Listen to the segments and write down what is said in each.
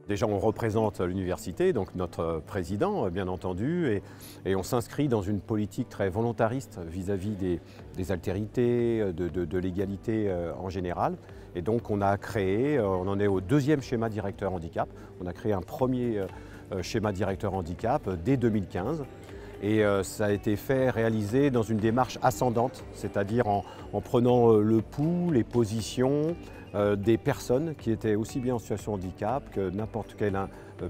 Déjà, on représente l'université, donc notre président, bien entendu, et on s'inscrit dans une politique très volontariste vis-à-vis des altérités, de l'égalité en général. Et donc, on a créé, on en est au deuxième schéma directeur handicap. On a créé un premier schéma directeur handicap dès 2015. Et ça a été réalisé dans une démarche ascendante, c'est-à-dire en prenant le pouls, les positions, des personnes qui étaient aussi bien en situation de handicap que n'importe quelle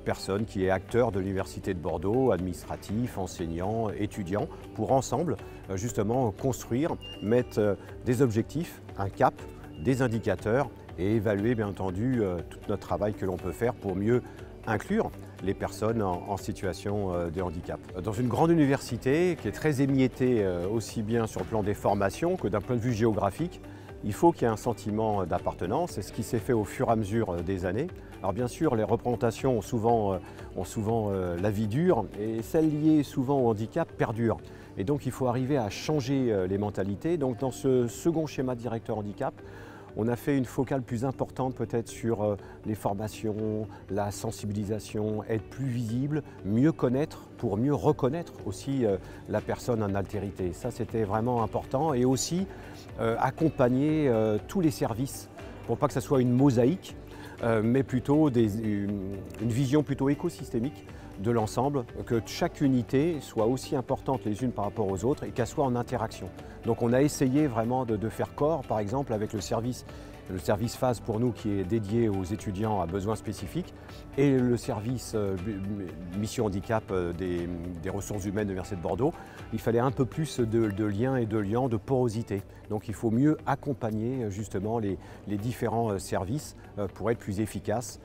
personne qui est acteur de l'Université de Bordeaux, administratif, enseignant, étudiant, pour ensemble justement construire, mettre des objectifs, un cap, des indicateurs et évaluer bien entendu tout notre travail que l'on peut faire pour mieux inclure les personnes en situation de handicap. Dans une grande université qui est très émiettée aussi bien sur le plan des formations que d'un point de vue géographique, il faut qu'il y ait un sentiment d'appartenance, c'est ce qui s'est fait au fur et à mesure des années. Alors bien sûr, les représentations ont souvent la vie dure et celles liées souvent au handicap perdurent. Et donc il faut arriver à changer les mentalités. Donc dans ce second schéma directeur handicap, on a fait une focale plus importante peut-être sur les formations, la sensibilisation, être plus visible, mieux connaître pour mieux reconnaître aussi la personne en altérité. Ça c'était vraiment important et aussi accompagner tous les services pour pas que ça soit une mosaïque mais plutôt une vision plutôt écosystémique de l'ensemble, que chaque unité soit aussi importante les unes par rapport aux autres et qu'elle soit en interaction. Donc on a essayé vraiment de faire corps, par exemple avec le service phase pour nous qui est dédié aux étudiants à besoins spécifiques et le service mission handicap des ressources humaines de l'Université de Bordeaux. Il fallait un peu plus de liens et de liens, de porosité. Donc il faut mieux accompagner justement les différents services pour être plus efficaces.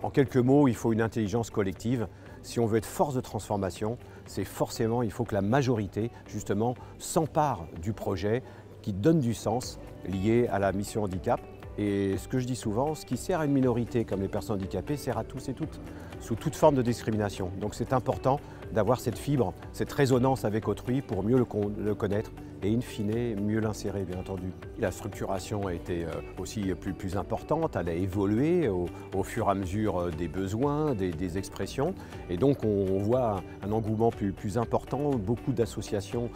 En quelques mots, il faut une intelligence collective. Si on veut être force de transformation, c'est forcément, il faut que la majorité, justement, s'empare du projet qui donne du sens lié à la mission handicap. Et ce que je dis souvent, ce qui sert à une minorité comme les personnes handicapées sert à tous et toutes, sous toute forme de discrimination. Donc c'est important d'avoir cette fibre, cette résonance avec autrui pour mieux le connaître et in fine mieux l'insérer bien entendu. La structuration a été aussi plus importante, elle a évolué au fur et à mesure des besoins, des expressions et donc on voit un engouement plus important, beaucoup d'associations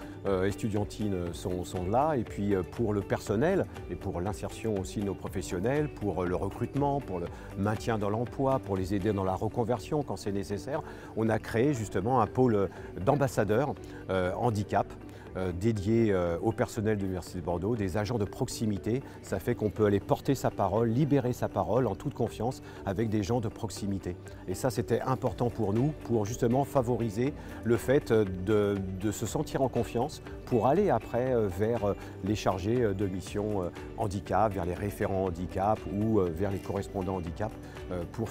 estudiantines sont là et puis pour le personnel et pour l'insertion aussi de nos professionnels, pour le recrutement, pour le maintien dans l'emploi, pour les aider dans la reconversion quand c'est nécessaire, on a créé justement un pôle d'ambassadeurs handicap dédié au personnel de l'Université de Bordeaux, des agents de proximité. Ça fait qu'on peut aller porter sa parole, libérer sa parole en toute confiance avec des gens de proximité. Et ça, c'était important pour nous, pour justement favoriser le fait de se sentir en confiance pour aller après vers les chargés de mission handicap, vers les référents handicap ou vers les correspondants handicap pour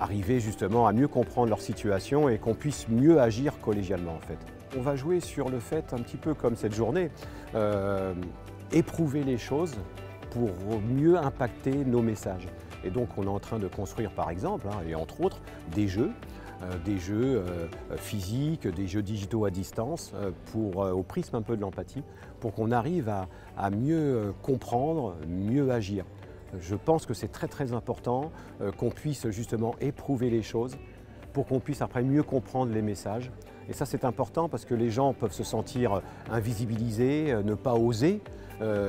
arriver justement à mieux comprendre leur situation et qu'on puisse mieux agir collégialement en fait. On va jouer sur le fait, un petit peu comme cette journée, éprouver les choses pour mieux impacter nos messages. Et donc on est en train de construire par exemple, et entre autres, des jeux physiques, des jeux digitaux à distance, au prisme un peu de l'empathie, pour qu'on arrive à mieux comprendre, mieux agir. Je pense que c'est très important qu'on puisse justement éprouver les choses pour qu'on puisse après mieux comprendre les messages. Et ça c'est important parce que les gens peuvent se sentir invisibilisés, ne pas oser.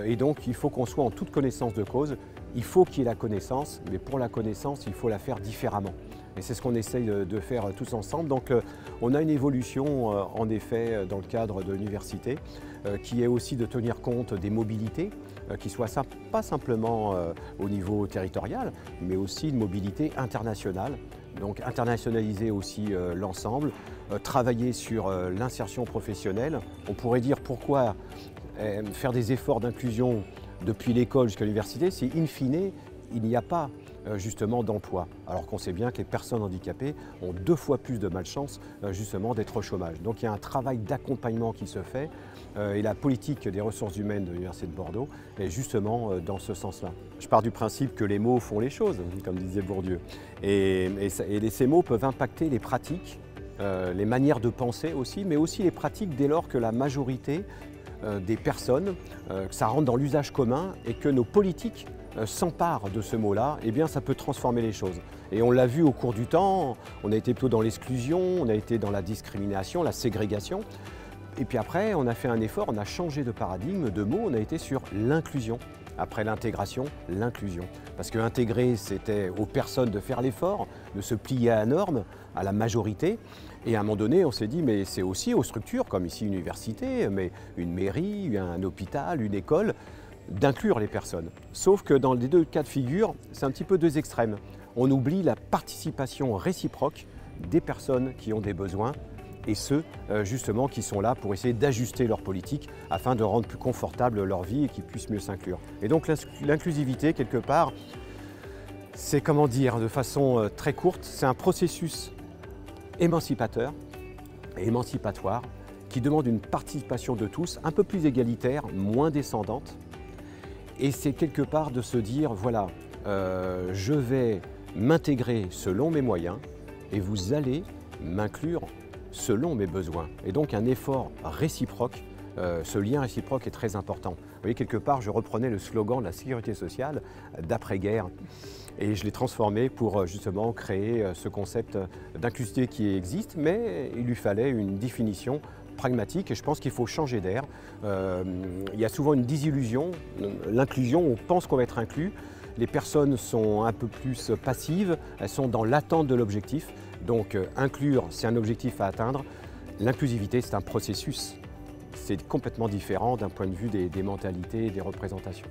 Et donc il faut qu'on soit en toute connaissance de cause. Il faut qu'il y ait la connaissance, mais pour la connaissance, il faut la faire différemment. Et c'est ce qu'on essaye de faire tous ensemble. Donc on a une évolution en effet dans le cadre de l'université qui est aussi de tenir compte des mobilités, qui soient pas simplement au niveau territorial, mais aussi une mobilité internationale. Donc internationaliser aussi l'ensemble, travailler sur l'insertion professionnelle. On pourrait dire pourquoi faire des efforts d'inclusion depuis l'école jusqu'à l'université si in fine il n'y a pas justement d'emploi. Alors qu'on sait bien que les personnes handicapées ont 2 fois plus de malchance justement d'être au chômage. Donc il y a un travail d'accompagnement qui se fait et la politique des ressources humaines de l'Université de Bordeaux est justement dans ce sens-là. Je pars du principe que les mots font les choses, comme disait Bourdieu. Et ces mots peuvent impacter les pratiques, les manières de penser aussi, mais aussi les pratiques dès lors que la majorité des personnes, que ça rentre dans l'usage commun et que nos politiques s'emparent de ce mot-là, eh bien ça peut transformer les choses. Et on l'a vu au cours du temps, on a été plutôt dans l'exclusion, on a été dans la discrimination, la ségrégation. Et puis après, on a fait un effort, on a changé de paradigme, de mots, on a été sur l'inclusion. Après l'intégration, l'inclusion. Parce que intégrer, c'était aux personnes de faire l'effort, de se plier à la norme, à la majorité. Et à un moment donné, on s'est dit, mais c'est aussi aux structures, comme ici une université, mais une mairie, un hôpital, une école, d'inclure les personnes. Sauf que dans les 2 cas de figure, c'est un petit peu 2 extrêmes. On oublie la participation réciproque des personnes qui ont des besoins et ceux justement qui sont là pour essayer d'ajuster leur politique afin de rendre plus confortable leur vie et qu'ils puissent mieux s'inclure. Et donc l'inclusivité, quelque part, c'est, comment dire, de façon très courte, c'est un processus émancipateur et émancipatoire qui demande une participation de tous, un peu plus égalitaire, moins descendante. Et c'est quelque part de se dire, voilà, je vais m'intégrer selon mes moyens et vous allez m'inclure selon mes besoins. Et donc un effort réciproque, ce lien réciproque est très important. Vous voyez, quelque part, je reprenais le slogan de la sécurité sociale d'après-guerre et je l'ai transformé pour justement créer ce concept d'inclusivité qui existe, mais il lui fallait une définition pragmatique et je pense qu'il faut changer d'air. Il y a souvent une désillusion, l'inclusion, on pense qu'on va être inclus. Les personnes sont un peu plus passives, elles sont dans l'attente de l'objectif. Donc inclure, c'est un objectif à atteindre. L'inclusivité, c'est un processus. C'est complètement différent d'un point de vue des mentalités et des représentations.